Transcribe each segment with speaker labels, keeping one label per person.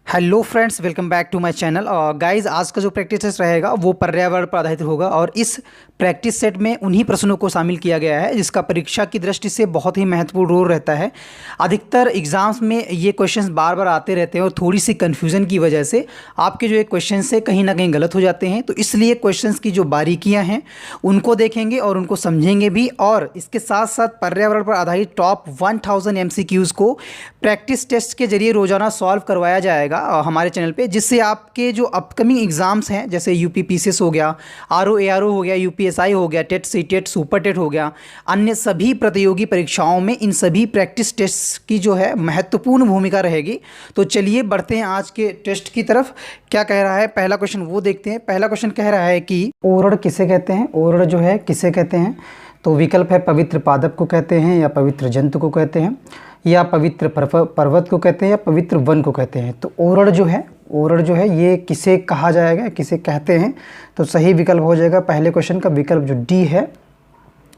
Speaker 1: Hello friends, welcome back to my channel. Guys, आज का जो प्रैक्टिस टेस्ट रहेगा वो पर्यावरण पर आधारित होगा और इस प्रैक्टिस सेट में उन्हीं प्रश्नों को शामिल किया गया है जिसका परीक्षा की दृष्टि से बहुत ही महत्वपूर्ण रोल रहता है। अधिकतर एग्जाम्स में ये क्वेश्चंस बार बार आते रहते हैं और थोड़ी सी कन्फ्यूज़न की वजह से आपके जो ये क्वेश्चंस है कहीं ना कहीं गलत हो जाते हैं। तो इसलिए क्वेश्चंस की जो बारीकियाँ हैं उनको देखेंगे और उनको समझेंगे भी, और इसके साथ साथ पर्यावरण पर आधारित टॉप 1000 MCQs को प्रैक्टिस टेस्ट के जरिए रोज़ाना सॉल्व करवाया जाएगा हमारे चैनल पे, जिससे आपके जो अपकमिंग एग्ज़ाम्स हैं जैसे यूपी पीसीएस हो गया, आरओ एआरओ हो गया, यूपीएसआई हो गया, टेट सीटेट सुपर टेट हो गया, अन्य सभी प्रतियोगी परीक्षाओं में इन सभी प्रैक्टिस टेस्ट की जो है महत्वपूर्ण भूमिका रहेगी। तो चलिए बढ़ते हैं आज के टेस्ट की तरफ। क्या कह रहा है पहला क्वेश्चन वो देखते हैं। पहला क्वेश्चन कह रहा है कि ओरड़ किसे कहते हैं। ओरड़ जो है किसे कहते हैं, तो विकल्प है पवित्र पादप को कहते हैं, या पवित्र जंतु को कहते हैं, या पवित्र पर्वत को कहते हैं, या पवित्र वन को कहते हैं। तो ओरड़ जो है ये किसे कहा जाएगा, किसे कहते हैं। तो सही विकल्प हो जाएगा पहले क्वेश्चन का विकल्प जो डी है,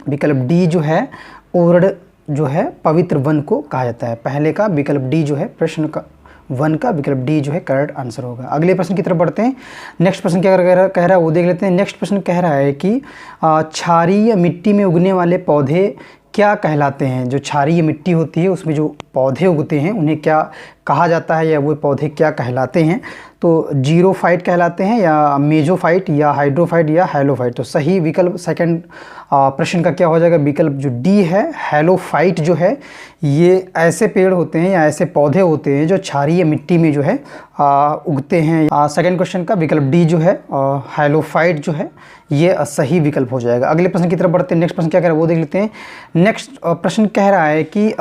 Speaker 1: विकल्प डी जो है ओरड़ जो है पवित्र वन को कहा जाता है। पहले का विकल्प डी जो है प्रश्न का वन का विकल्प डी जो है करेक्ट आंसर होगा। अगले प्रश्न की तरफ बढ़ते हैं। नेक्स्ट प्रश्न क्या कह रहा है वो देख लेते हैं। नेक्स्ट प्रश्न कह रहा है कि क्षारीय मिट्टी में उगने वाले पौधे क्या कहलाते हैं। जो क्षारीय मिट्टी होती है उसमें जो पौधे उगते हैं उन्हें क्या कहा जाता है, या वो पौधे क्या कहलाते हैं। तो जीरोफाइट कहलाते हैं, या मेजोफाइट, या हाइड्रोफाइट, या हैलोफाइट। तो सही विकल्प सेकंड प्रश्न का क्या हो जाएगा, विकल्प जो डी है हैलोफाइट जो है ये ऐसे पेड़ होते हैं या ऐसे पौधे होते हैं जो क्षारीय मिट्टी में जो है उगते हैं। सेकंड क्वेश्चन का विकल्प डी जो है हैलोफाइट जो है ये सही विकल्प हो जाएगा। अगले प्रश्न की तरफ बढ़ते हैं। नेक्स्ट प्रश्न क्या कह रहा है वो देख लेते हैं। नेक्स्ट प्रश्न कह रहा है कि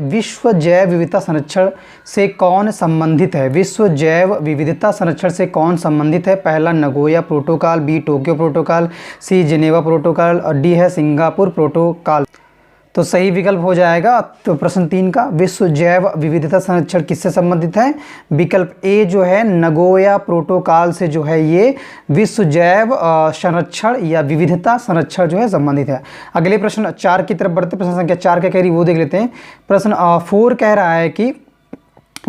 Speaker 1: विश्व जैव विविधता संरक्षण से कौन संबंधित है। विश्व जैव विविधता संरक्षण से कौन संबंधित है। पहला Nagoya protocol, B Tokyo protocol, C Geneva protocol, और डी है सिंगापुर प्रोटोकॉल। तो सही विकल्प हो जाएगा तो प्रश्न 3 का विश्व जैव विविधता संरक्षण किससे संबंधित है। विकल्प ए जो है नगोया प्रोटोकॉल से जो है ये विश्व जैव संरक्षण या विविधता संरक्षण जो है संबंधित है। अगले प्रश्न 4 की तरफ बढ़ते। प्रश्न संख्या 4 क्या कह रही है वो देख लेते हैं। प्रश्न 4 कह रहा है कि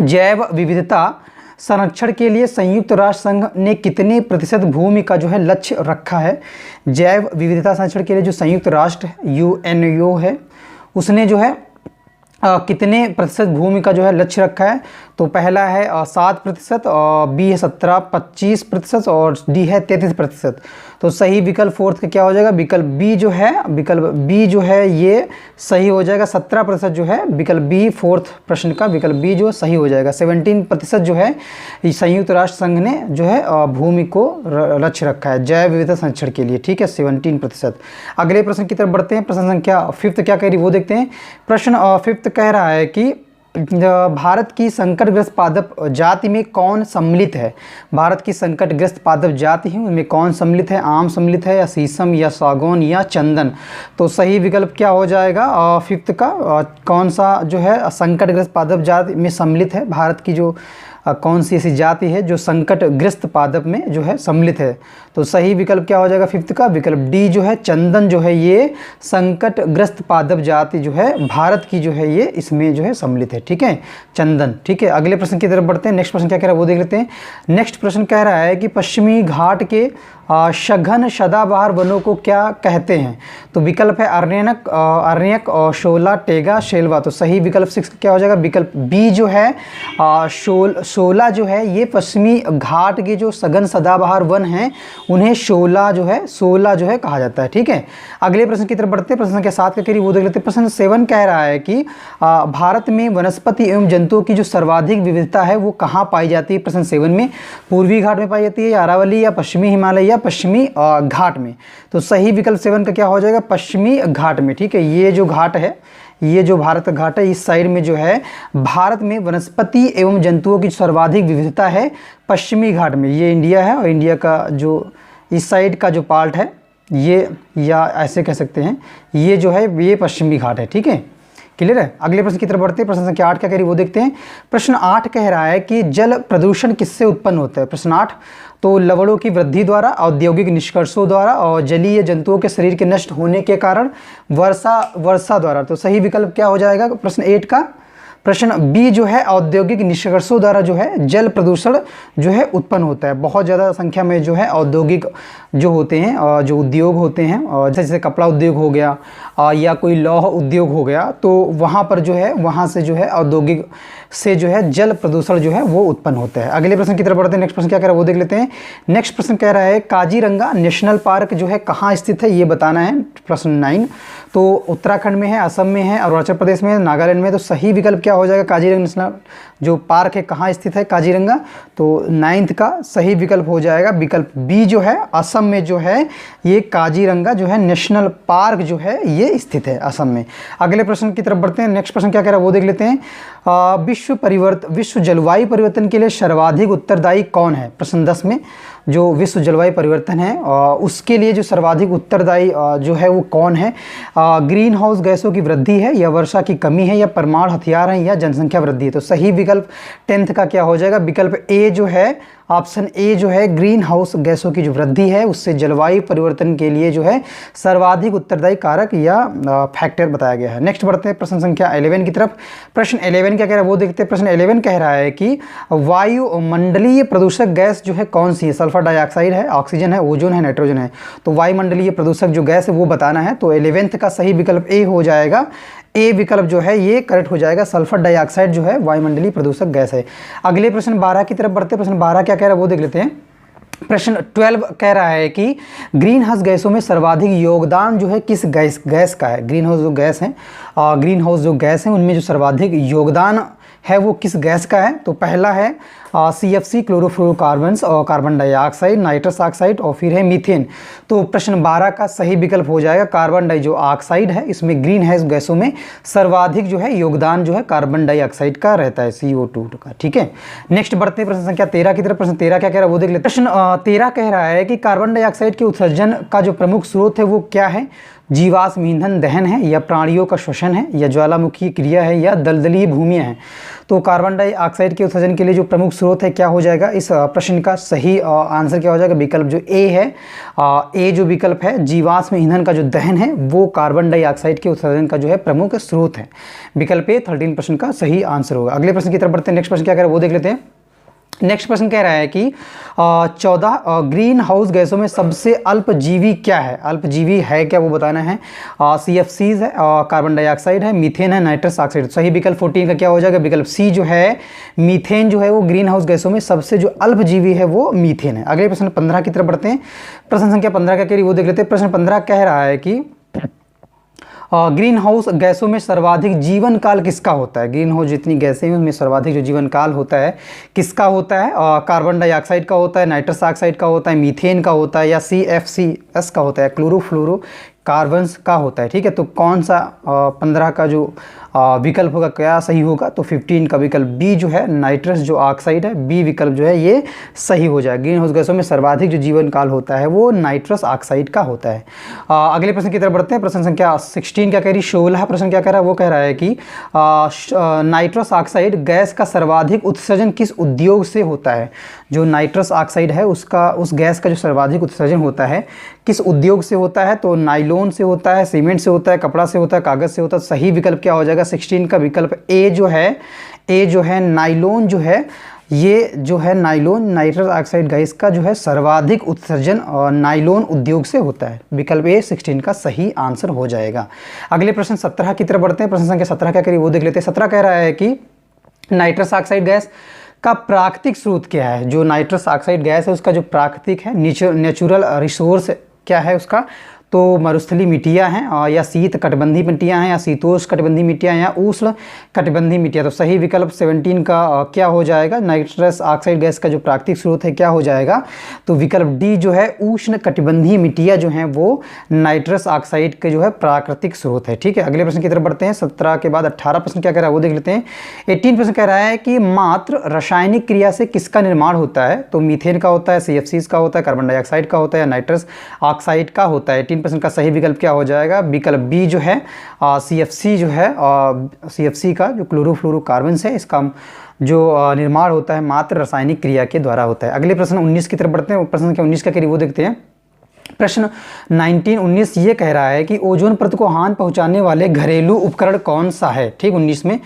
Speaker 1: जैव विविधता संरक्षण के लिए संयुक्त राष्ट्र संघ ने कितने प्रतिशत भूमि का जो है लक्ष्य रखा है। जैव विविधता संरक्षण के लिए जो संयुक्त राष्ट्र UNO है उसने जो है कितने प्रतिशत भूमि का जो है लक्ष्य रखा है। तो पहला है 7%, और बी है 25%, और डी है 33%। तो सही विकल्प फोर्थ का क्या हो जाएगा, विकल्प बी जो है ये सही हो जाएगा। 17% जो है विकल्प बी, फोर्थ प्रश्न का विकल्प बी जो सही हो जाएगा। 17% जो है संयुक्त राष्ट्र संघ ने जो है भूमि को लक्ष्य रखा है जैव विविधता संरक्षण के लिए, ठीक है 17%। अगले प्रश्न की तरफ बढ़ते हैं। प्रश्न संख्या 5 क्या कह रही वो देखते हैं। प्रश्न 5 कह रहा है कि भारत की संकटग्रस्त पादप जाति में कौन सम्मिलित है। भारत की संकटग्रस्त पादप जाति है उनमें कौन सम्मिलित है। आम सम्मिलित है, या शीशम, या सागौन, या चंदन। तो सही विकल्प क्या हो जाएगा 5 का कौन सा जो है संकटग्रस्त पादप जाति में सम्मिलित है। भारत की जो कौन सी ऐसी जाति है जो संकटग्रस्त पादप में जो है सम्मिलित है। तो सही विकल्प क्या हो जाएगा 5 का विकल्प डी जो है चंदन जो है ये संकटग्रस्त पादप जाति जो है भारत की जो है ये इसमें जो है सम्मिलित है, ठीक है चंदन, ठीक है। अगले प्रश्न की तरफ बढ़ते हैं। नेक्स्ट प्रश्न क्या कह रहा है वो देख लेते हैं। नेक्स्ट प्रश्न कह रहा है कि पश्चिमी घाट के सघन सदाबहार वनों को क्या कहते हैं। तो विकल्प है अरण्यक, और शोला, टेगा, शेलवा। तो सही विकल्प 6 क्या हो जाएगा विकल्प बी जो है शोला जो है ये पश्चिमी घाट के जो सघन सदाबहार वन हैं उन्हें सोला जो है कहा जाता है, ठीक है। अगले प्रश्न की तरफ बढ़ते हैं। प्रश्न संख्या 7 के करीब वो देख लेते हैं। प्रश्न 7 कह रहा है कि भारत में वनस्पति एवं जंतुओं की जो सर्वाधिक विविधता है वो कहाँ पाई जाती है। प्रश्न 7 में पूर्वी घाट में पाई जाती है, या अरावली, या पश्चिमी हिमालय, या पश्चिमी घाट में। तो सही विकल्प 7 का क्या हो जाएगा पश्चिमी घाट में, ठीक है। ये जो घाट है, ये जो भारत घाट है इस साइड में जो है भारत में वनस्पति एवं जंतुओं की सर्वाधिक विविधता है पश्चिमी घाट में। ये इंडिया है, और इंडिया का जो इस साइड का जो पार्ट है ये, या ऐसे कह सकते हैं ये जो है ये पश्चिमी घाट है, ठीक है क्लियर है। अगले प्रश्न की तरफ बढ़ते हैं। प्रश्न संख्या 8 क्या कह रही है वो देखते हैं। प्रश्न 8 कह रहा है कि जल प्रदूषण किससे उत्पन्न होता है। प्रश्न 8 तो लवणों की वृद्धि द्वारा, औद्योगिक निष्कर्षों द्वारा, और जलीय जंतुओं के शरीर के नष्ट होने के कारण, वर्षा द्वारा। तो सही विकल्प क्या हो जाएगा प्रश्न 8 का प्रश्न बी जो है औद्योगिक निष्कर्षों द्वारा जो है जल प्रदूषण जो है उत्पन्न होता है। बहुत ज़्यादा संख्या में जो है औद्योगिक जो होते हैं और जो उद्योग होते हैं, और जैसे कपड़ा उद्योग हो गया या कोई लौह उद्योग हो गया, तो वहाँ पर जो है वहाँ से जो है औद्योगिक से जो है जल प्रदूषण जो है वो उत्पन्न होता है। अगले प्रश्न की तरफ बढ़ते हैं। नेक्स्ट प्रश्न क्या कह रहा है वो देख लेते हैं। नेक्स्ट प्रश्न कह रहा है काजीरंगा नेशनल पार्क जो है कहाँ स्थित है, ये बताना है। प्रश्न 9 तो उत्तराखंड में है, असम में है, अरुणाचल प्रदेश में है, नागालैंड में। तो सही विकल्प क्या हो जाएगा, काजीरंगा नेशनल जो पार्क है कहाँ स्थित है काजीरंगा, तो 9th का सही विकल्प हो जाएगा विकल्प बी जो है असम में जो है ये काजीरंगा जो है नेशनल पार्क जो है ये स्थित है असम में। अगले प्रश्न की तरफ बढ़ते हैं। नेक्स्ट प्रश्न क्या कह रहा है वो देख लेते हैं। विश्व जलवायु परिवर्तन के लिए सर्वाधिक उत्तरदायी कौन है। प्रश्न 10 में जो विश्व जलवायु परिवर्तन है उसके लिए जो सर्वाधिक उत्तरदायी जो है वो कौन है। ग्रीन हाउस गैसों की वृद्धि है, या वर्षा की कमी है, या परमाणु हथियार है, या जनसंख्या वृद्धि है। तो सही विकल्प 10th का क्या हो जाएगा, विकल्प ए जो है, ऑप्शन ए जो है ग्रीन हाउस गैसों की जो वृद्धि है उससे जलवायु परिवर्तन के लिए जो है सर्वाधिक उत्तरदायी कारक या फैक्टर बताया गया है। नेक्स्ट बढ़ते हैं प्रश्न संख्या 11 की तरफ। प्रश्न 11 क्या कह रहा है वो देखते हैं। प्रश्न 11 कह रहा है कि वायुमंडलीय प्रदूषक गैस जो है कौन सी है। सल्फर डाइऑक्साइड है, ऑक्सीजन है, ओजोन है, नाइट्रोजन है। तो वायुमंडलीय प्रदूषक जो गैस है वो बताना है। तो 11th का सही विकल्प ए हो जाएगा। ए विकल्प जो है ये करेक्ट हो जाएगा। सल्फर डाइऑक्साइड जो है वायुमंडलीय प्रदूषक गैस है। अगले प्रश्न 12 की तरफ बढ़ते हैं। प्रश्न 12 क्या कह रहा है वो देख लेते हैं। प्रश्न 12 कह रहा है कि ग्रीन हाउस गैसों में सर्वाधिक योगदान जो है किस गैस का है। ग्रीन हाउस जो गैस है ग्रीन हाउस जो गैस है उनमें जो सर्वाधिक योगदान है वो किस गैस का है। तो पहला है CFC क्लोरोफ्लोरोकार्बन्स और कार्बन डाइऑक्साइड, नाइट्रस ऑक्साइड और फिर है मीथेन। तो प्रश्न 12 का सही विकल्प हो जाएगा कार्बन डाई जो ऑक्साइड है। इसमें ग्रीन हाउस गैसों में सर्वाधिक जो है योगदान जो है कार्बन डाइऑक्साइड का रहता है, CO2 का। ठीक है, नेक्स्ट बढ़ते हैं प्रश्न संख्या 13 की तरफ। प्रश्न 13 क्या कह रहा है वो देख लेते हैं। प्रश्न 13 कह रहा है कि कार्बन डाइऑक्साइड के उत्सर्जन का जो प्रमुख स्रोत है वो क्या है। जीवाश्म ईंधन दहन है, या प्राणियों का श्वसन है, या ज्वालामुखी क्रिया है, या दलदली भूमियाँ हैं। तो कार्बन डाइऑक्साइड के उत्सर्जन के लिए जो प्रमुख स्रोत है क्या हो जाएगा। इस प्रश्न का सही आंसर क्या हो जाएगा, विकल्प जो ए है। ए जो विकल्प है जीवाश्म ईंधन का जो दहन है वो कार्बन डाइऑक्साइड के उत्सर्जन का जो है प्रमुख स्रोत है। विकल्प ए 13% का सही आंसर होगा। अगले प्रश्न की तरफ बढ़ते हैं। नेक्स्ट प्रश्न क्या कह रहा है वो देख लेते हैं। नेक्स्ट प्रश्न कह रहा है कि 14 ग्रीन हाउस गैसों में सबसे अल्पजीवी क्या है। अल्पजीवी है क्या वो बताना है। CFCs है, कार्बन डाइऑक्साइड है, मीथेन है, नाइट्रस ऑक्साइड। सही विकल्प 14 का क्या हो जाएगा, विकल्प सी जो है मीथेन जो है वो ग्रीन हाउस गैसों में सबसे जो अल्पजीवी है वो मीथेन है। अगले प्रश्न 15 की तरफ बढ़ते हैं। प्रश्न संख्या 15 क्या कह रही है वो देख लेते हैं। प्रश्न 15 कह रहा है कि ग्रीन हाउस गैसों में सर्वाधिक जीवन काल किसका होता है। ग्रीन हाउस जितनी गैसें हैं उनमें सर्वाधिक जो जीवन काल होता है किसका होता है। कार्बन डाइऑक्साइड का होता है, नाइट्रस ऑक्साइड का होता है, मीथेन का होता है, या CFCs का होता है, क्लोरोफ्लोरो कार्बन्स का होता है। ठीक है, तो कौन सा 15 का जो विकल्प होगा क्या सही होगा। तो 15 का विकल्प बी जो है नाइट्रस जो ऑक्साइड है, बी विकल्प जो है ये सही हो जाएगा। ग्रीन हाउस गैसों में सर्वाधिक जो जीवन काल होता है वो नाइट्रस ऑक्साइड का होता है। अगले प्रश्न की तरफ बढ़ते हैं। प्रश्न संख्या 16 क्या कह रही है। 16 प्रश्न क्या कह रहा है वो कह रहा है कि नाइट्रस ऑक्साइड गैस का सर्वाधिक उत्सर्जन किस उद्योग से होता है। जो नाइट्रस ऑक्साइड है उसका उस गैस का जो सर्वाधिक उत्सर्जन होता है किस उद्योग से होता है। तो नाइलॉन से होता है, सीमेंट से होता है, कपड़ा से होता है, कागज़ से होता है। सही विकल्प क्या हो जाएगा 16 का विकल्प ए जो है नाइलॉन जो है ये जो है नाइलॉन नाइट्रस ऑक्साइड गैस का जो है सर्वाधिक उत्सर्जन और नाइलॉन उद्योग से होता है। विकल्प ए 16 का सही आंसर हो जाएगा। अगले प्रश्न 17 की तरफ बढ़ते हैं। प्रश्न संख्या 17 क्या करिए वो देख लेते हैं। 17 कह रहा है कि नाइट्रस ऑक्साइड गैस का प्राकृतिक स्रोत क्या है। जो नाइट्रस ऑक्साइड गैस है उसका जो प्राकृतिक है नेचुरल रिसोर्स क्या है उसका। तो मरुस्थलीय मिट्टियाँ हैं, या शीत कटबंधी मिट्टियाँ हैं, या शीतोष्ण कटबंधी मिट्टियाँ, या उष्ण कटबंधी मिट्टियाँ। तो सही विकल्प 17 का क्या हो जाएगा। नाइट्रस ऑक्साइड गैस का जो प्राकृतिक स्रोत है क्या हो जाएगा। तो विकल्प डी जो है उष्ण कटिबंधीय मिट्टियाँ जो हैं वो नाइट्रस ऑक्साइड के जो है प्राकृतिक स्रोत है। ठीक है, अगले प्रश्न की तरफ बढ़ते हैं। 17 के बाद 18 प्रश्न क्या कह रहा है वो देख लेते हैं। 18 प्रश्न कह रहा है कि मात्र रासायनिक क्रिया से किसका निर्माण होता है। तो मीथेन का होता है, CFCs का होता है, कार्बन डाइऑक्साइड का होता है, या नाइट्रस ऑक्साइड का होता है। 18% का सही विकल्प क्या हो जाएगा। विकल्प बी जो है CFC जो है CFC का जो क्लोरोफ्लोरोकार्बन है इसका जो निर्माण होता है मात्र रासायनिक क्रिया के द्वारा होता है। अगले प्रश्न 19 की तरफ बढ़ते हैं। प्रश्न संख्या 19 का करिए वो देखते हैं। प्रश्न 19 ये कह रहा है कि ओजोन परत को हानि पहुंचाने वाले घरेलू उपकरण कौन सा है। ठीक 19 में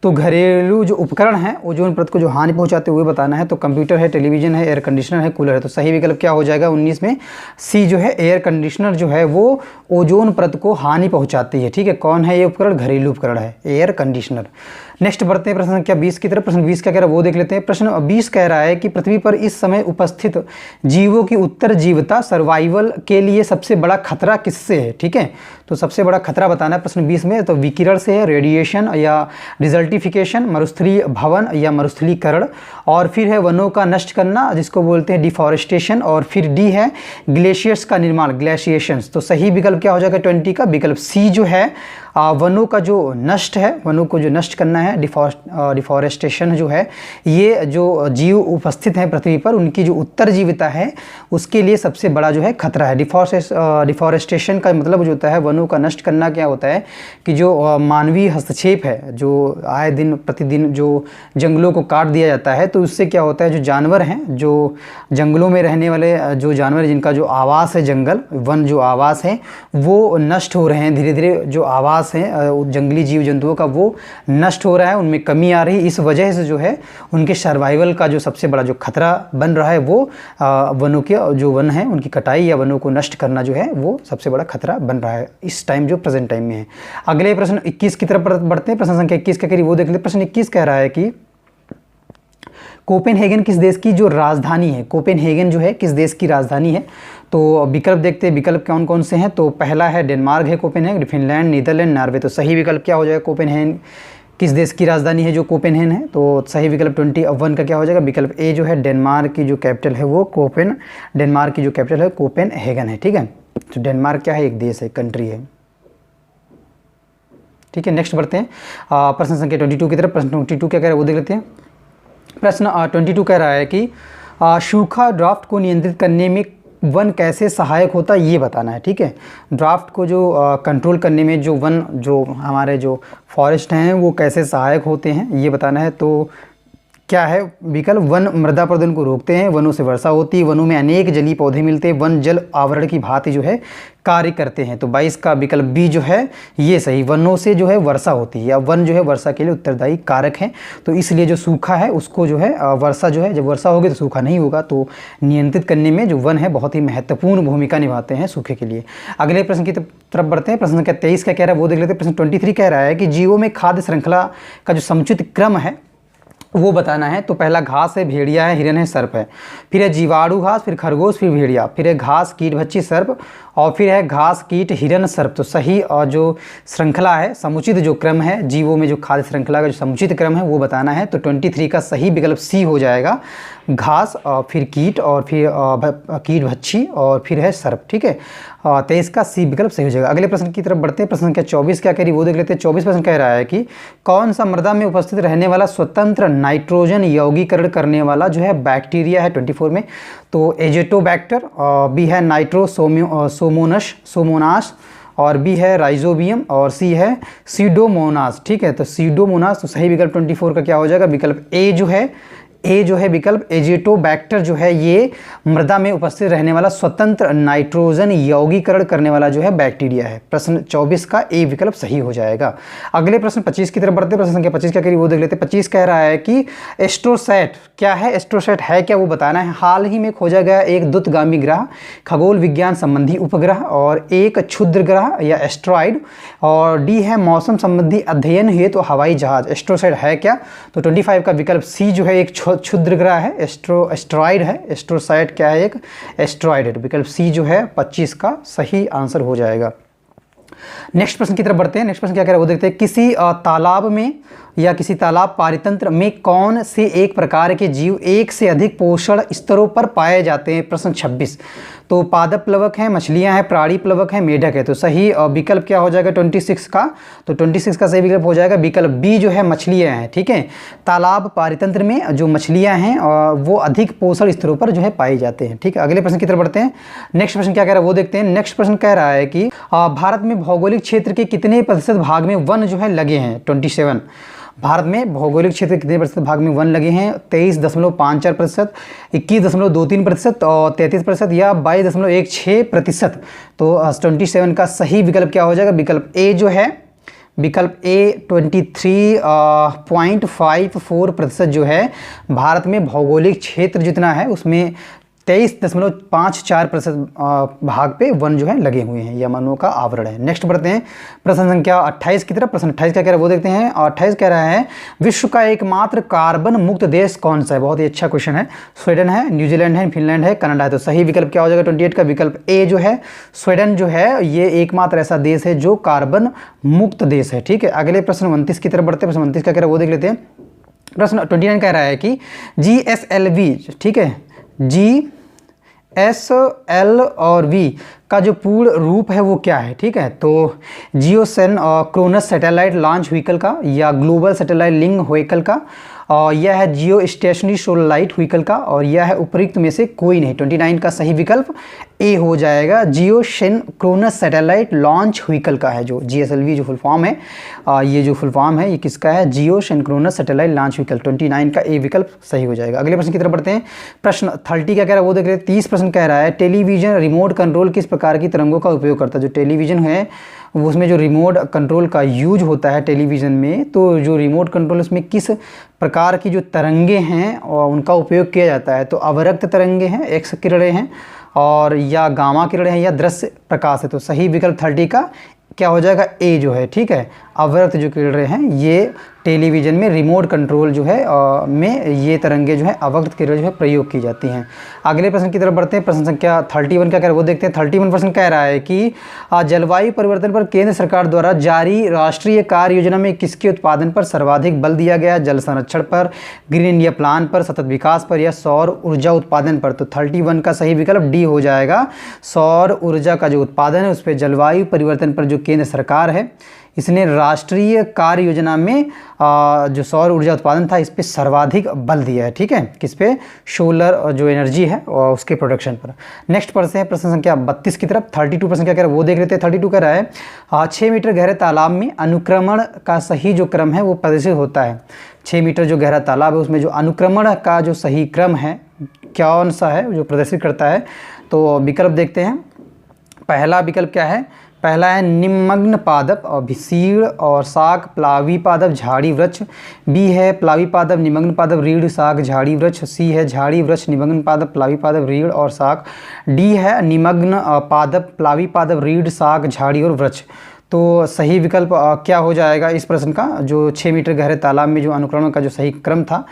Speaker 1: तो घरेलू जो उपकरण हैं ओजोन परत को जो हानि पहुंचाते हुए बताना है। तो कंप्यूटर है, टेलीविजन है, एयर कंडीशनर है, कूलर है। तो सही विकल्प क्या हो जाएगा 19 में? सी जो है एयर कंडीशनर जो है वो ओजोन परत को हानि पहुंचाती है। ठीक है, कौन है ये उपकरण? घरेलू उपकरण है, एयर कंडीशनर। नेक्स्ट बढ़ते हैं प्रश्न संख्या 20 की तरफ। प्रश्न 20 क्या कह रहा है वो देख लेते हैं। प्रश्न 20 कह रहा है कि पृथ्वी पर इस समय उपस्थित जीवों की उत्तरजीविता सर्वाइवल के लिए सबसे बड़ा खतरा किससे है? ठीक है, तो सबसे बड़ा खतरा बताना है प्रश्न 20 में। तो विकिरण से है, रेडिएशन या डिजर्टिफिकेशन, मरुस्थलीय भवन या मरुस्थलीकरण, और फिर है वनों का नष्ट करना जिसको बोलते हैं डिफॉरेस्टेशन, और फिर डी है ग्लेशियर्स का निर्माण, ग्लेशिएशंस। तो सही विकल्प क्या हो जाएगा 20 का? विकल्प सी जो है वनों का जो नष्ट है, वनों को जो नष्ट करना है, डिफॉरेस्टेशन जो है, ये जो जीव उपस्थित हैं पृथ्वी पर उनकी जो उत्तरजीविता है उसके लिए सबसे बड़ा जो है खतरा है। डिफॉरेस्टेशन का मतलब जो होता है वनों का नष्ट करना, क्या होता है कि जो मानवीय हस्तक्षेप है, जो आए दिन प्रतिदिन जो जंगलों को काट दिया जाता है, तो उससे क्या होता है जो जानवर हैं, जो जंगलों में रहने वाले जो जानवर जिनका जो आवास है, जंगल वन जो आवास है वो नष्ट हो रहे हैं धीरे धीरे। जो आवास है जंगली जीव जंतुओं का वो नष्ट हो रहा है, उनमें कमी आ रही। इस वजह से जो है उनके सर्वाइवल का जो सबसे बड़ा जो खतरा बन रहा है वो वनों के जो वन है उनकी कटाई या वनों को नष्ट करना जो है वो सबसे बड़ा खतरा बन रहा है इस टाइम, जो प्रेजेंट टाइम में है। अगले प्रश्न 21 की तरफ बढ़ते हैं। प्रश्न संख्या 21 क्या करिए वो देख लेते। प्रश्न 21 कह रहा है कि कोपेनहेगन किस देश की जो राजधानी है? कोपेनहेगन जो है किस देश की राजधानी है? तो विकल्प देखते हैं, विकल्प कौन कौन से हैं। तो पहला है डेनमार्क है कोपेनहेगन, फिनलैंड, नीदरलैंड, नॉर्वे। तो सही विकल्प क्या हो जाएगा? कोपेनहेगन किस देश की राजधानी है जो कोपेनहेगन है? तो सही विकल्प 21 का क्या हो जाएगा? विकल्प ए जो है डेनमार्क की जो कैपिटल है वो डेनमार्क की जो कैपिटल है कोपेनहेगन है। ठीक है, तो डेनमार्क क्या है? एक देश है, कंट्री है। ठीक है, नेक्स्ट बढ़ते हैं प्रश्न संख्या 22 की तरफ। प्रश्न 22 क्या कह रहा है वो देख लेते हैं। प्रश्न 22 कह रहा है कि सूखा ड्राफ्ट को नियंत्रित करने में वन कैसे सहायक होता है ये बताना है। ठीक है, ड्राफ्ट को जो कंट्रोल करने में जो वन जो हमारे जो फॉरेस्ट हैं वो कैसे सहायक होते हैं ये बताना है। तो क्या है विकल्प? वन मृदा प्रदूषण को रोकते हैं, वनों से वर्षा होती है, वनों में अनेक जलीय पौधे मिलते हैं, वन जल आवरण की भांति जो है कार्य करते हैं। तो 22 का विकल्प बी जो है ये सही, वनों से जो है वर्षा होती है या वन जो है वर्षा के लिए उत्तरदायी कारक है। तो इसलिए जो सूखा है उसको जो है वर्षा जो है, जब वर्षा होगी तो सूखा नहीं होगा, तो नियंत्रित करने में जो वन है बहुत ही महत्वपूर्ण भूमिका निभाते हैं सूखे के लिए। अगले प्रश्न की तरफ बढ़ते हैं। प्रश्न संख्या 23 का कह रहा है वो देख लेते हैं। प्रश्न 23 कह रहा है कि जीवों में खाद्य श्रृंखला का जो समुचित क्रम है वो बताना है। तो पहला घास है, भेड़िया है, हिरन है, सर्प है। फिर है जीवाणु घास, फिर खरगोश, फिर भेड़िया, फिर है घास कीट भक्षी सर्प, और फिर है घास कीट हिरन सर्प। तो सही और जो श्रृंखला है, समुचित जो क्रम है जीवों में, जो खाद्य श्रृंखला का जो समुचित क्रम है वो बताना है। तो 23 का सही विकल्प सी हो जाएगा, घास और फिर कीट और फिर कीट भक्षी और फिर है सर्प। ठीक है, 23 का सी विकल्प सही हो जाएगा। अगले प्रश्न की तरफ बढ़ते हैं। प्रश्न संख्या 24 क्या कह रही है वो देख लेते हैं। 24 प्रश्न कह रहा है कि कौन सा मृदा में उपस्थित रहने वाला स्वतंत्र नाइट्रोजन यौगीकरण करने वाला जो है बैक्टीरिया है 24 में? तो एजेटोबैक्टर, बी है सोमोनास, और बी है राइजोबियम, और सी है सीडोमोनास। ठीक है, तो सीडोमोनास। तो सही विकल्प 24 का क्या हो जाएगा? विकल्प ए जो है विकल्प एजेटोबैक्टर जो है ये मृदा में उपस्थित रहने वाला स्वतंत्र नाइट्रोजन यौगीकरण करने वाला जो है बैक्टीरिया है। प्रश्न 24 का ए विकल्प सही हो जाएगा। अगले प्रश्न 25 की तरफ बढ़ते हैं। प्रश्न संख्या 25 क्या कह रही है वो देख लेते हैं। 25 कह रहा है कि एस्ट्रोसैट क्या है? एस्ट्रोसैट है क्या वो बताना है। हाल ही में खोजा गया एक दूरगामी ग्रह, खगोल विज्ञान संबंधी उपग्रह, और एक क्षुद्र ग्रह या एस्ट्रॉइड, और डी है मौसम संबंधी अध्ययन हेतु तो हवाई जहाज। एस्ट्रोसैट है क्या? तो 25 का विकल्प सी जो है एक क्षुद्र ग्रह है, एस्ट्रॉइड है। एस्ट्रोसैट क्या है? एक एस्ट्रॉइड है। विकल्प सी जो है 25 का सही आंसर हो जाएगा। नेक्स्ट प्रश्न की तरफ बढ़ते हैं। नेक्स्ट प्रश्न क्या कह रहा है वो देखते हैं। किसी तालाब में या किसी तालाब पारितंत्र में कौन से एक प्रकार के जीव एक से अधिक पोषण स्तरों पर पाए जाते हैं? प्रश्न 26। तो पादप प्लवक हैं, मछलियां हैं, प्राणी प्लवक हैं, मेढक है। तो सही विकल्प क्या हो जाएगा 26 का? तो 26 का सही विकल्प हो जाएगा विकल्प बी जो है मछलियां हैं। ठीक है, तालाब पारितंत्र में जो मछलियां हैं वो अधिक पोषण स्तरों पर जो है पाए जाते हैं। ठीक है, अगले प्रश्न की तरफ बढ़ते हैं। नेक्स्ट प्रश्न क्या कह रहा है वो देखते हैं। नेक्स्ट प्रश्न कह रहा है कि भारत में भौगोलिक क्षेत्र के कितने प्रतिशत भाग में वन जो है लगे हैं? 27। भारत में भौगोलिक क्षेत्र के कितने प्रतिशत भाग में वन लगे हैं? 23.54%, 21.23% और 33% या 22.16%। तो 27 का सही विकल्प क्या हो जाएगा? विकल्प ए जो है विकल्प ए 23.54% जो है भारत में भौगोलिक क्षेत्र जितना है उसमें 23.54% भाग पे वन जो है लगे हुए हैं, यह वनों का आवरण है। नेक्स्ट बढ़ते हैं प्रश्न संख्या 28 की तरफ। प्रश्न 28 क्या कह रहा है वो देखते हैं। और 28 कह रहा है विश्व का एकमात्र कार्बन मुक्त देश कौन सा है। बहुत ही अच्छा क्वेश्चन है। स्वीडन है, न्यूजीलैंड है, फिनलैंड है, कनाडा है। तो सही विकल्प क्या हो जाएगा 28 का? विकल्प ए जो है स्वीडन जो है ये एकमात्र ऐसा देश है जो कार्बन मुक्त देश है। ठीक है, अगले प्रश्न 29 की तरफ बढ़ते हैं। प्रश्न 29 क्या कह रहा है वो देख लेते हैं। प्रश्न 29 कह रहा है कि GSLV, ठीक है, GSL और V का जो पूर्ण रूप है वो क्या है। ठीक है, तो जियोक्रोनस सैटेलाइट लॉन्च व्हीकल का, या ग्लोबल सैटेलाइट लिंक व्हीकल का, और यह है जियो स्टेशनरी सैटेलाइट व्हीकल का, और यह है उपरोक्त में से कोई नहीं। 29 का सही विकल्प ए हो जाएगा, जियोक्रोनस सैटेलाइट लॉन्च व्हीकल का है। जो GSLV जो फुल फॉर्म है, ये जो फुल फॉर्म है ये किसका है? जियोक्रोनस सैटेलाइट लॉन्च व्हीकल। 29 का ए विकल्प सही हो जाएगा। अगले प्रश्न की तरफ बढ़ते हैं। प्रश्न 30 क्या कह रहा है वो देख रहे हैं। 30 प्रश्न कह रहा है टेलीविजन रिमोट कंट्रोल किस प्रकार की तरंगों का उपयोग करता है। जो टेलीविजन है उसमें जो रिमोट कंट्रोल का यूज होता है टेलीविज़न में, तो जो रिमोट कंट्रोल उसमें किस प्रकार की जो तरंगे हैं और उनका उपयोग किया जाता है। तो अवरक्त तरंगे हैं, एक्स किरणें हैं, और या गामा किरणें हैं, या दृश्य प्रकाश है। तो सही विकल्प 30 का क्या हो जाएगा? ए जो है। ठीक है, अवरक्त जो किरणें हैं ये टेलीविज़न में रिमोट कंट्रोल जो है में ये तरंगे जो है अवरक्त किरणें जो है प्रयोग की जाती हैं। अगले प्रश्न की तरफ बढ़ते हैं। प्रश्न संख्या 31 क्या कह रहा है वो देखते हैं। 31 प्रश्न कह रहा है कि जलवायु परिवर्तन पर केंद्र सरकार द्वारा जारी राष्ट्रीय कार्य योजना में किसके उत्पादन पर सर्वाधिक बल दिया गया? जल संरक्षण पर, ग्रीन इंडिया प्लान पर, सतत विकास पर, या सौर ऊर्जा उत्पादन पर। तो 31 का सही विकल्प डी हो जाएगा। सौर ऊर्जा का जो उत्पादन है उस पर, जलवायु परिवर्तन पर जो केंद्र सरकार है इसने राष्ट्रीय कार्य योजना में जो सौर ऊर्जा उत्पादन था इस पे सर्वाधिक बल दिया है। ठीक है, किस पे? सोलर जो एनर्जी है और उसके प्रोडक्शन पर। नेक्स्ट प्रश्न है प्रश्न संख्या 32 की तरफ। 32 प्रश्न क्या कह रहा है वो देख लेते हैं। 32 कह रहा है 6 मीटर गहरे तालाब में अनुक्रमण का सही जो क्रम है वो प्रदर्शित होता है। 6 मीटर जो गहरा तालाब है उसमें जो अनुक्रमण का जो सही क्रम है कौन सा है जो प्रदर्शित करता है। तो विकल्प देखते हैं। पहला विकल्प क्या है? पहला है निमग्न पादप और विशीर्ण और शाक प्लावी पादप झाड़ी वृक्ष। बी है प्लावी पादप निमग्न पादप रीढ़ शाक झाड़ी वृक्ष। सी है झाड़ी वृक्ष निमग्न पादप प्लावी पादप रीढ़ और शाक। डी है निमग्न पादप प्लावी पादप रीढ़ शाक झाड़ी और वृक्ष। तो सही विकल्प क्या हो जाएगा इस प्रश्न का? जो 6 मीटर गहरे तालाब में जो अनुक्रमण का जो सही क्रम था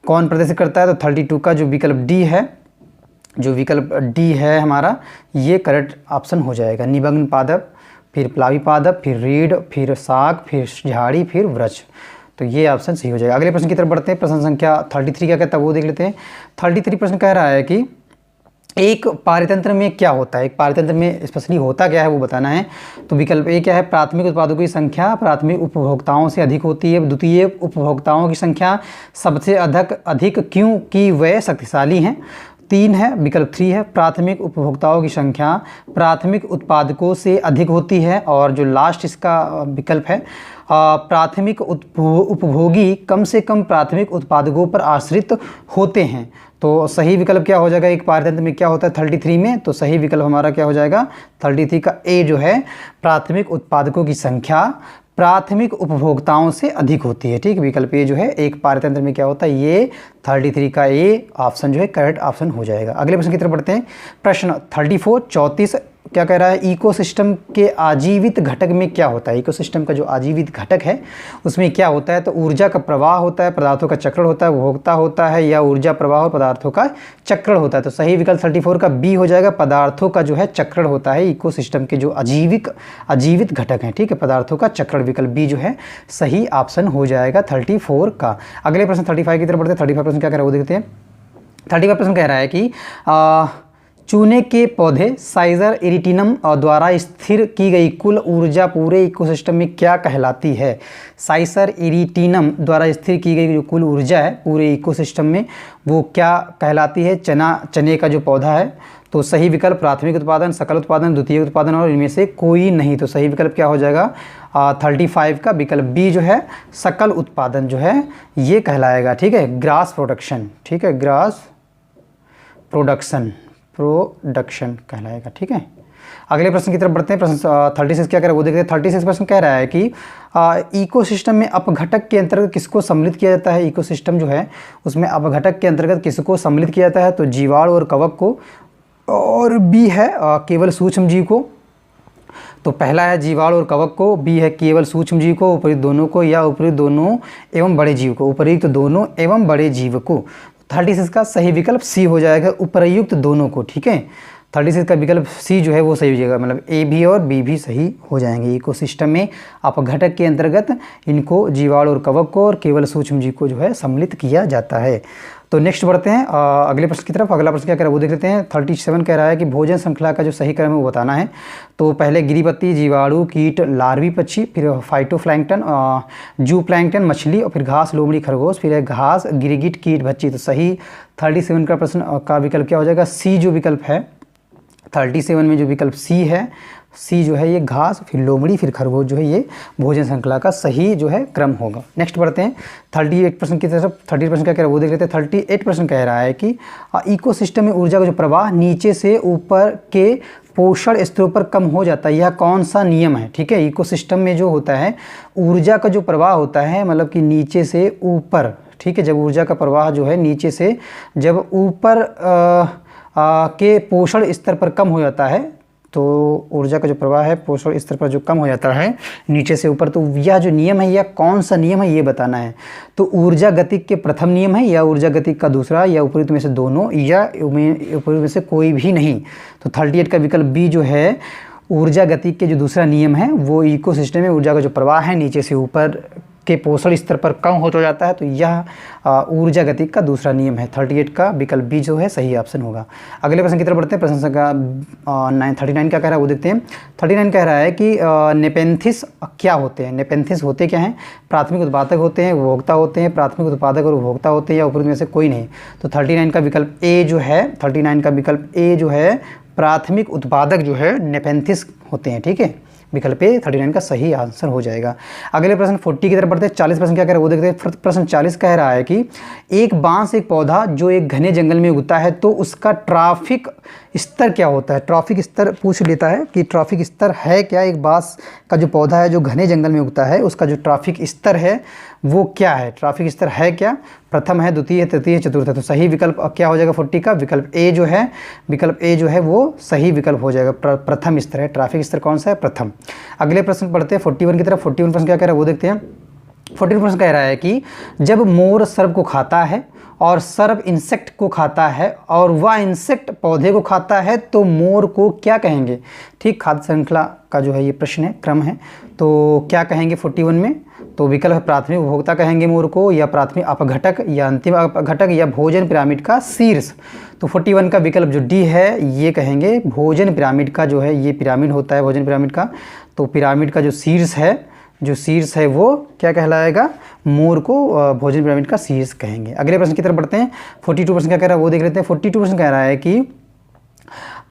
Speaker 1: कौन प्रदर्शित करता है? तो 32 का जो विकल्प डी है, जो विकल्प डी है हमारा, ये करेक्ट ऑप्शन हो जाएगा। निमग्न पादप, फिर प्लावी पादप, फिर रीढ़, फिर शाक, फिर झाड़ी, फिर वृक्ष। तो ये ऑप्शन सही हो जाएगा। अगले प्रश्न की तरफ बढ़ते हैं। प्रश्न संख्या 33 क्या कहता है वो देख लेते हैं। 33 प्रश्न कह रहा है कि एक पारतंत्र में क्या होता है। एक पारतंत्र में स्पेशली होता क्या है वो बताना है। तो विकल्प ए क्या है? प्राथमिक उत्पादकों की संख्या प्राथमिक उपभोक्ताओं से अधिक होती है। द्वितीय उपभोक्ताओं की संख्या सबसे अधिक क्योंकि वे शक्तिशाली हैं। 3 है, विकल्प 3 है, प्राथमिक उपभोक्ताओं की संख्या प्राथमिक उत्पादकों से अधिक होती है। और जो लास्ट इसका विकल्प है प्राथमिक उपभोगी कम से कम प्राथमिक उत्पादकों पर आश्रित होते हैं। तो सही विकल्प क्या हो जाएगा? एक पारतंत्र में क्या होता है 33 में? तो सही विकल्प हमारा क्या हो जाएगा 33 का ए जो है, प्राथमिक उत्पादकों की संख्या प्राथमिक उपभोक्ताओं से अधिक होती है। ठीक, विकल्प ए जो है एक पारतंत्र में क्या होता है, ये 33 का ए ऑप्शन जो है करेक्ट ऑप्शन हो जाएगा। अगले प्रश्न की तरफ बढ़ते हैं। प्रश्न 34 क्या कह रहा है? इकोसिस्टम के आजीवित घटक में क्या होता है? इकोसिस्टम का जो आजीवित घटक है उसमें क्या होता है? तो ऊर्जा का प्रवाह होता है, पदार्थों का चक्रण होता है, उपभोक्ता होता है, या ऊर्जा प्रवाह और पदार्थों का चक्रण होता है। तो सही विकल्प 34 का बी हो जाएगा, पदार्थों का जो है चक्रण होता है। इकोसिस्टम के जो आजीवित घटक हैं, ठीक है, पदार्थों का चक्रण, विकल्प बी जो है सही ऑप्शन हो जाएगा 34 का। अगले प्रश्न 35 की तरफ बढ़ते हैं। 35 प्रश्न क्या कह रहा है वो देखते हैं। 35 प्रश्न कह रहा है कि चूने के पौधे साइजर इरिटिनम द्वारा स्थिर की गई कुल ऊर्जा पूरे इकोसिस्टम में क्या कहलाती है? साइसर इरिटिनम द्वारा स्थिर की गई जो कुल ऊर्जा है पूरे इकोसिस्टम में वो क्या कहलाती है? चने का जो पौधा है। तो सही विकल्प प्राथमिक उत्पादन, सकल उत्पादन, द्वितीय उत्पादन और इनमें से कोई नहीं। तो सही विकल्प क्या हो जाएगा 35 का विकल्प बी जो है सकल उत्पादन जो है ये कहलाएगा। ठीक है, ग्रास प्रोडक्शन, ठीक है, ग्रास प्रोडक्शन कहलाएगा। ठीक है, अगले प्रश्न की तरफ बढ़ते हैं। प्रश्न 36 क्या कह रहा है वो देखते हैं। 36 प्रश्न कह रहा है कि इकोसिस्टम में अपघटक के अंतर्गत किसको सम्मिलित किया जाता है। इकोसिस्टम जो है उसमें अपघटक के अंतर्गत किसको सम्मिलित किया जाता है, तो जीवाणु और कवक को, और बी है केवल सूक्ष्म जीव को। तो पहला है जीवाणु और कवक को, बी है केवल सूक्ष्म जीव को, उपयुक्त दोनों को, या उपयुक्त दोनों एवं बड़े जीव को, उपयुक्त दोनों एवं बड़े जीव को। 36 का सही विकल्प सी हो जाएगा, उपयुक्त दोनों को। ठीक है, 36 का विकल्प सी जो है वो सही हो जाएगा, मतलब ए भी और बी भी सही हो जाएंगे। इकोसिस्टम में अपघटक के अंतर्गत इनको जीवाणु और कवक को और केवल सूक्ष्म जीव को जो है सम्मिलित किया जाता है। तो नेक्स्ट बढ़ते हैं अगले प्रश्न की तरफ। अगला प्रश्न क्या कह रहा है वो देख लेते हैं। 37 कह रहा है कि भोजन श्रृंखला का जो सही क्रम है वो बताना है। तो पहले गिरीपत्ती, जीवाणु, कीट, लार्वी पक्षी, फिर फाइटोप्लैंक्टन, जूप्लैंक्टन मछली, और फिर घास, लोमड़ी, खरगोश, फिर है घास, गिरगिट, कीट, भच्ची। तो सही 37 का प्रश्न का विकल्प क्या हो जाएगा, सी जो विकल्प है 37 में जो विकल्प सी है, सी जो है ये घास, फिर लोमड़ी, फिर खरगोश जो है ये भोजन श्रृंखला का सही जो है क्रम होगा। नेक्स्ट बढ़ते हैं 38% की तरफ। 38% क्या कह रहा है वो देख लेते हैं। 38% कह रहा है कि इकोसिस्टम में ऊर्जा का जो प्रवाह नीचे से ऊपर के पोषण स्तरों पर कम हो जाता है, यह कौन सा नियम है। ठीक है, इकोसिस्टम में जो होता है ऊर्जा का जो प्रवाह होता है, मतलब कि नीचे से ऊपर। ठीक है, जब ऊर्जा का प्रवाह जो है नीचे से जब ऊपर के पोषण स्तर पर कम हो जाता है, तो ऊर्जा का जो प्रवाह है पोषण स्तर पर जो कम हो जाता है नीचे से ऊपर, तो यह जो नियम है यह कौन सा नियम है ये बताना है। तो ऊर्जा गतिक के प्रथम नियम है, या ऊर्जा गतिक का दूसरा, या उपयुक्त में से दोनों, या उपयुक्त में से कोई भी नहीं। तो 38 का विकल्प बी जो है ऊर्जा गतिक के जो दूसरा नियम है वो इकोसिस्टम में ऊर्जा का जो प्रवाह है नीचे से ऊपर के पोषण स्तर पर कम होता जाता है, तो यह ऊर्जा गतिक का दूसरा नियम है। 38 का विकल्प बी जो है सही ऑप्शन होगा। अगले प्रश्न की तरफ बढ़ते हैं। प्रश्न संख्या 39 क्या कह रहा है वो देखते हैं। 39 कह रहा है कि नेपेंथिस क्या होते हैं। नेपेंथिस होते क्या हैं, प्राथमिक उत्पादक होते हैं, उपभोक्ता होते हैं, प्राथमिक उत्पादक और उपभोक्ता होते हैं, या उपयुक्त में से कोई नहीं। तो 39 का विकल्प ए जो है, 39 का विकल्प ए जो है प्राथमिक उत्पादक जो है नेपेंथिस होते हैं। ठीक है, विकल्प ए 39 का सही आंसर हो जाएगा। अगले प्रश्न 40 की तरफ बढ़ते हैं। 40 प्रश्न क्या कह रहा है वो देखते हैं। प्रश्न 40 कह रहा है कि एक बांस एक पौधा जो एक घने जंगल में उगता है तो उसका ट्रॉफिक स्तर क्या होता है। ट्रॉफिक स्तर पूछ लेता है कि ट्रॉफिक स्तर है क्या, एक बांस का जो पौधा है जो घने जंगल में उगता है उसका जो ट्रॉफिक स्तर है वो क्या है, ट्रॉफिक स्तर है क्या, प्रथम है, द्वितीय है, तृतीय है, चतुर्थ है। तो सही विकल्प क्या हो जाएगा 40 का, विकल्प ए जो है, विकल्प ए जो है वो सही विकल्प हो जाएगा। प्रथम स्तर है, ट्रॉफिक स्तर कौन सा है, प्रथम। अगले प्रश्न पढ़ते हैं 41 की तरफ। 41 प्रश्न क्या कह रहा है वो देखते हैं। 41 प्रश्न कह रहा है कि जब मोर सर्प को खाता है और सर्प इंसेक्ट को खाता है और वह इंसेक्ट पौधे को खाता है तो मोर को क्या कहेंगे। ठीक, खाद्य श्रृंखला का जो है ये प्रश्न है, क्रम है। तो क्या कहेंगे 41 में, तो विकल्प है प्राथमिक उपभोक्ता कहेंगे मोर को, या प्राथमिक अपघटक, या अंतिम अपघटक, या भोजन पिरामिड का शीर्ष। तो 41 का विकल्प जो डी है ये कहेंगे भोजन पिरामिड का जो है, ये पिरामिड होता है भोजन पिरामिड का, तो पिरामिड का जो शीर्ष है, जो शीर्ष है वो क्या कहलाएगा, मोर को भोजन पिरामिड का शीर्ष कहेंगे। अगले प्रश्न की तरफ बढ़ते हैं। 42% क्या कह रहा है वो देख लेते हैं। 42% कह रहा है कि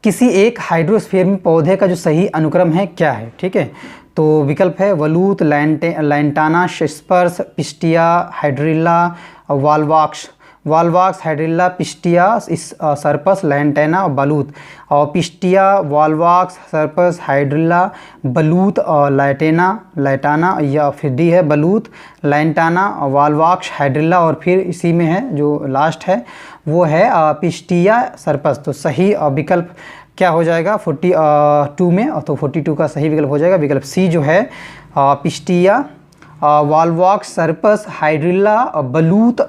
Speaker 1: किसी एक हाइड्रोस्फीयर में पौधे का जो सही अनुक्रम है क्या है। ठीक है, तो विकल्प है वलूत, लैंटाना, स्पर्स, पिस्टिया, हाइड्रिल्ला, वाल्वाक्स। वाल्वाक्स, हाइड्रिल्ला, पिस्टिया, सर्पस, लैंटेना और बलूत। और पिस्टिया, वाल्वाक्स, सर्पस, हाइड्रिल्ला, बलूत और लैटाना, या फिर डी है बलूत, लैंटाना, वाल्वाक्स, हाइड्रिल्ला, और फिर इसी में है जो लास्ट है वो है पिस्टिया, सर्पस। तो सही विकल्प क्या हो जाएगा 42 में, तो 42 का सही विकल्प हो जाएगा विकल्प सी जो है पिस्टिया, वाल्वाक्स, सर्पस, हाइड्रिल्ला और बलूत,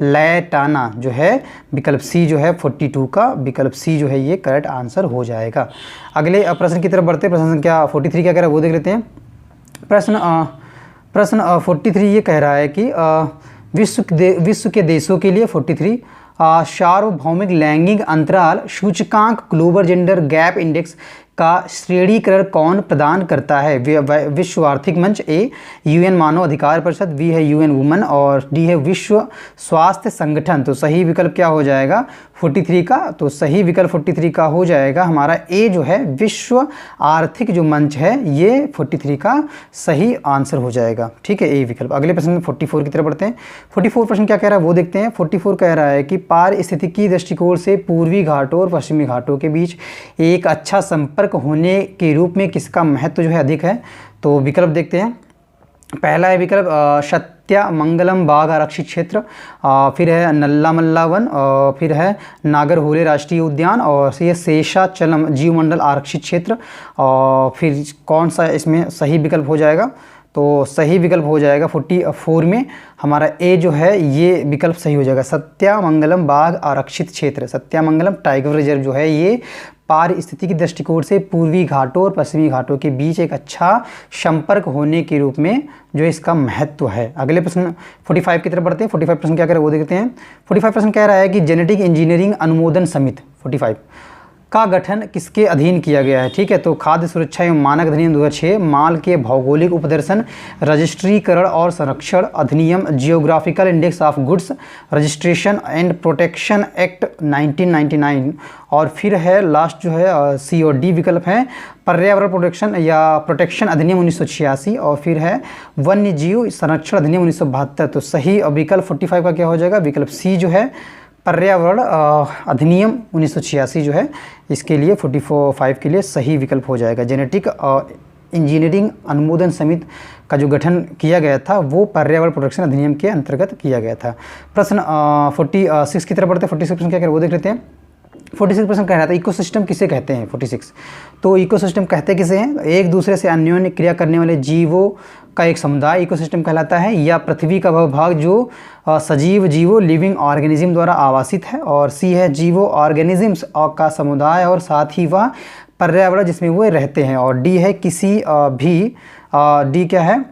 Speaker 1: लैटाना जो है विकल्प सी जो है 42 का विकल्प सी जो है ये करेक्ट आंसर हो जाएगा। अगले प्रश्न की तरफ बढ़ते हैं। प्रश्न संख्या 43 क्या कह रहा है वो देख लेते हैं। प्रश्न 43 ये कह रहा है कि विश्व के देशों के लिए 43 सार्वभौमिक लैंगिक अंतराल सूचकांक ग्लोबल जेंडर गैप इंडेक्स का श्रेणीकरण कौन प्रदान करता है। विश्व आर्थिक मंच, ए यूएन मानव अधिकार परिषद, बी है यूएन वुमेन, और डी है विश्व स्वास्थ्य संगठन। तो सही विकल्प क्या हो जाएगा 43 का, तो सही विकल्प 43 का हो जाएगा हमारा ए जो है विश्व आर्थिक जो मंच है ये 43 का सही आंसर हो जाएगा। ठीक है, ए विकल्प। अगले प्रश्न में 44 की तरफ बढ़ते हैं। 44 प्रश्न क्या कह रहा है वो देखते हैं। 44 कह रहा है कि पारिस्थितिकी दृष्टिकोण से पूर्वी घाटों और पश्चिमी घाटों के बीच एक अच्छा संपर्क संपर्क होने के रूप में किसका महत्व जो है अधिक है? तो विकल्प देखते हैं। पहला है विकल्प सत्यमंगलम बाघ आरक्षित क्षेत्र, फिर है नल्लामल्ला वन, फिर है नागरहोले राष्ट्रीय उद्यान, और ये शेषाचलम जीवमंडल आरक्षित क्षेत्र। और फिर कौन सा इसमें सही विकल्प हो जाएगा? तो सही विकल्प हो जाएगा 44 में हमारा ए जो है ये विकल्प सही हो जाएगा। सत्यमंगलम बाघ आरक्षित क्षेत्र, सत्यमंगलम टाइगर रिजर्व जो है ये पारिस्थितिकी दृष्टिकोण से पूर्वी घाटों और पश्चिमी घाटों के बीच एक अच्छा संपर्क होने के रूप में जो इसका महत्व है। अगले प्रश्न 45 की तरफ बढ़ते हैं। 45 प्रश्न क्या कह रहा है वो देखते हैं। 45 प्रश्न कह रहा है कि जेनेटिक इंजीनियरिंग अनुमोदन समिति 45 का गठन किसके अधीन किया गया है? ठीक है, तो खाद्य सुरक्षा एवं मानक अधिनियम 2006, माल के भौगोलिक उपदर्शन रजिस्ट्रीकरण और संरक्षण अधिनियम, geographical index of goods registration and protection act 1999, और फिर है लास्ट जो है सी और डी विकल्प है पर्यावरण प्रोटेक्शन या प्रोटेक्शन अधिनियम 1986, और फिर है वन्य जीव संरक्षण अधिनियम 1972। तो सही विकल्प 45 का क्या हो जाएगा? विकल्प सी जो है पर्यावरण अधिनियम 1986 जो है इसके लिए 45 के लिए सही विकल्प हो जाएगा। जेनेटिक इंजीनियरिंग अनुमोदन समिति का जो गठन किया गया था वो पर्यावरण प्रोटेक्शन अधिनियम के अंतर्गत किया गया था। प्रश्न 46 की तरफ बढ़ते हैं। 46 प्रश्न क्या करें वो देख लेते हैं। 46 प्रश्न कह रहा था इकोसिस्टम किसे कहते हैं? 46 तो इकोसिस्टम कहते किसे हैं? एक दूसरे से अन्योन्य क्रिया करने वाले जीवों का एक समुदाय इकोसिस्टम कहलाता है, या पृथ्वी का वह भाग जो सजीव जीवों लिविंग ऑर्गेनिज्म द्वारा आवासित है, और सी है जीवो ऑर्गेनिजम्स का समुदाय और साथ ही वह पर्यावरण जिसमें वो रहते हैं, और डी है किसी भी डी क्या है?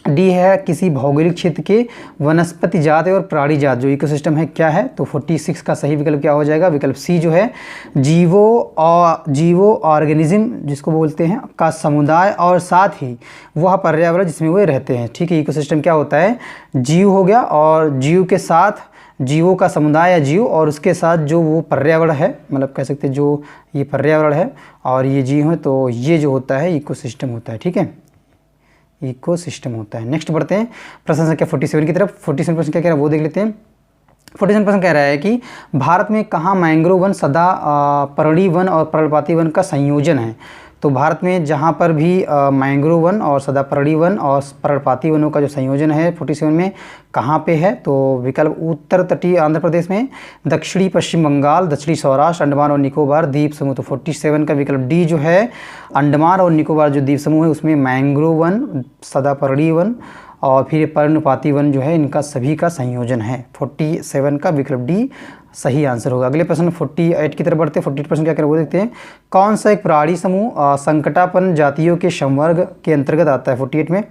Speaker 1: डी है किसी भौगोलिक क्षेत्र के वनस्पति जात और प्राणी जात जो इकोसिस्टम है क्या है? तो 46 का सही विकल्प क्या हो जाएगा? विकल्प सी जो है जीवो ऑर्गेनिज्म जिसको बोलते हैं का समुदाय और साथ ही वह पर्यावरण जिसमें वे रहते हैं। ठीक है, इकोसिस्टम क्या होता है? जीव हो गया, और जीव के साथ जीवों का समुदाय या जीव, और उसके साथ जो वो पर्यावरण है, मतलब कह सकते हैं जो ये पर्यावरण है और ये जीव है, तो ये जो होता है इकोसिस्टम होता है। ठीक है, इकोसिस्टम होता है। नेक्स्ट बढ़ते हैं प्रश्न संख्या 47 की तरफ। 47 प्रश्न क्या कह रहा है वो देख लेते हैं। 47 प्रश्न कह रहा है कि भारत में कहाँ मैंग्रोव वन, सदा पर्णी वन और पर्णपाती वन का संयोजन है? तो भारत में जहाँ पर भी मैंग्रोव वन और सदापर्णी वन और पर्णपाती वनों का जो संयोजन है 47 में कहाँ पे है? तो विकल्प उत्तर तटीय आंध्र प्रदेश में, दक्षिणी पश्चिम बंगाल, दक्षिणी सौराष्ट्र, अंडमान और निकोबार द्वीप समूह। तो 47 का विकल्प डी जो है अंडमान और निकोबार जो द्वीप समूह है उसमें मैंग्रोव वन, सदापर्णी वन और फिर पर्णपाती वन जो है इनका सभी का संयोजन है। 47 का विकल्प डी सही आंसर होगा। अगले प्रश्न 48 की तरफ बढ़ते हैं। 48 प्रश्न क्या करें वो देखते हैं। कौन सा एक प्राणी समूह संकटापन्न जातियों के संवर्ग के अंतर्गत आता है 48 में?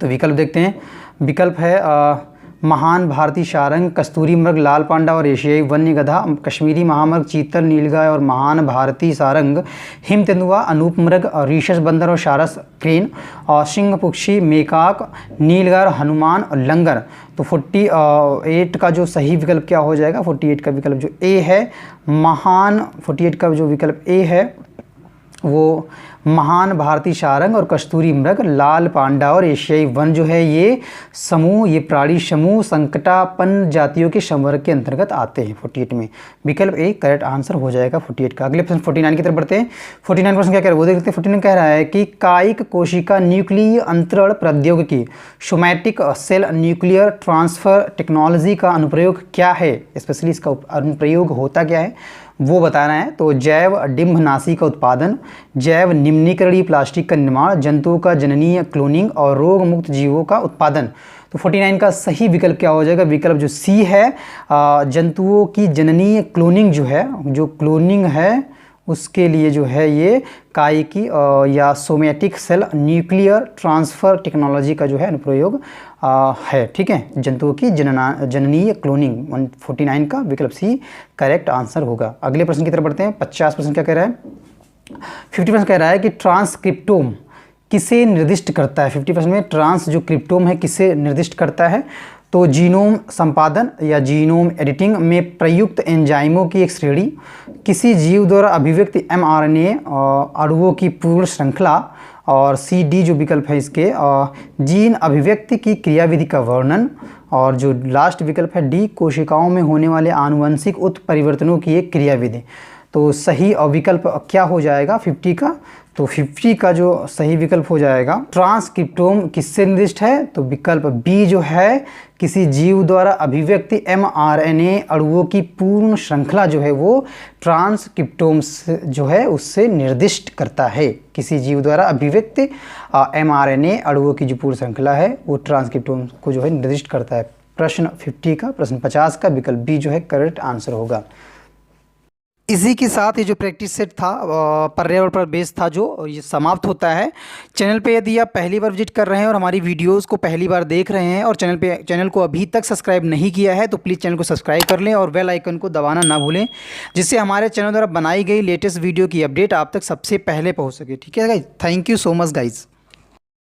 Speaker 1: तो विकल्प देखते हैं। विकल्प है महान भारतीय सारंग, कस्तूरी मृग, लाल पांडा और एशियाई वन्य गधा, कश्मीरी महामृग, चीतल, नीलगाय और महान भारतीय सारंग, हिम तेंदुआ, अनूप मृग, रीशस बंदर और सारस क्रेन, और सिंह पक्षी, मेकाक, नीलगाय, हनुमान और लंगर। तो 48 का जो सही विकल्प क्या हो जाएगा? 48 का विकल्प जो ए है महान, 48 का जो विकल्प ए है वो महान भारतीय सारंग और कस्तूरी मृग, लाल पांडा और एशियाई वन जो है ये समूह, ये प्राणी समूह संकटापन्न जातियों के संवर्ग के अंतर्गत आते हैं। 48 में विकल्प ए करेक्ट आंसर हो जाएगा 48 का। अगले प्रश्न 49 की तरफ बढ़ते हैं। 49 प्रश्न क्या कह रहे हैं वो देखते हैं। 49 कह रहा है कि कायिक कोशिका न्यूक्लिय अंतरण प्रौद्योगिकी somatic cell nuclear transfer technology का अनुप्रयोग क्या है? स्पेशली इसका अनुप्रयोग होता क्या है वो बताना है। तो जैव डिम्बनाशी का उत्पादन, जैव निम्नीकरणीय प्लास्टिक का निर्माण, जंतुओं का जननीय क्लोनिंग और रोग मुक्त जीवों का उत्पादन। तो 49 का सही विकल्प क्या हो जाएगा? विकल्प जो सी है जंतुओं की जननीय क्लोनिंग जो है, जो क्लोनिंग है उसके लिए जो है ये कायिकी या somatic cell nuclear transfer technology का जो है अनुप्रयोग है। ठीक है, जंतुओं की जननीय क्लोनिंग 49 का विकल्प सी करेक्ट आंसर होगा। अगले प्रश्न की तरफ बढ़ते हैं। 50 प्रश्न क्या कह रहा है? 50 प्रश्न कह रहा है कि ट्रांसक्रिप्टोम किसे निर्दिष्ट करता है? 50 प्रश्न में ट्रांस जो क्रिप्टोम है किसे निर्दिष्ट करता है? तो जीनोम संपादन या जीनोम एडिटिंग में प्रयुक्त एंजाइमों की एक श्रेणी, किसी जीव द्वारा अभिव्यक्त mRNA अणुओं की पूर्ण श्रृंखला, और सी डी जो विकल्प है इसके जीन अभिव्यक्ति की क्रियाविधि का वर्णन, और जो लास्ट विकल्प है डी कोशिकाओं में होने वाले आनुवंशिक उत्परिवर्तनों की एक क्रियाविधि। तो सही विकल्प क्या हो जाएगा 50 का? तो 50 का जो सही विकल्प हो जाएगा, ट्रांसक्रिप्टोम किससे निर्दिष्ट है? तो विकल्प बी जो है, किसी जीव द्वारा अभिव्यक्ति mRNA अणुओं की पूर्ण श्रृंखला जो है वो ट्रांसक्रिप्टोम जो है उससे निर्दिष्ट करता है। किसी जीव द्वारा अभिव्यक्ति mRNA अणुओं की जो पूर्ण श्रृंखला है वो ट्रांसक्रिप्टोम को जो है निर्दिष्ट करता है। प्रश्न 50 का, प्रश्न 50 का विकल्प बी जो है करेक्ट आंसर होगा। इसी के साथ ये जो प्रैक्टिस सेट था पर्यावरण पर बेस था जो ये समाप्त होता है। चैनल पे यदि आप पहली बार विजिट कर रहे हैं और हमारी वीडियोस को पहली बार देख रहे हैं और चैनल को अभी तक सब्सक्राइब नहीं किया है तो प्लीज़ चैनल को सब्सक्राइब कर लें और बेल आइकन को दबाना ना भूलें, जिससे हमारे चैनल द्वारा बनाई गई लेटेस्ट वीडियो की अपडेट आप तक सबसे पहले पहुँच सके। ठीक है guys, thank you so much guys.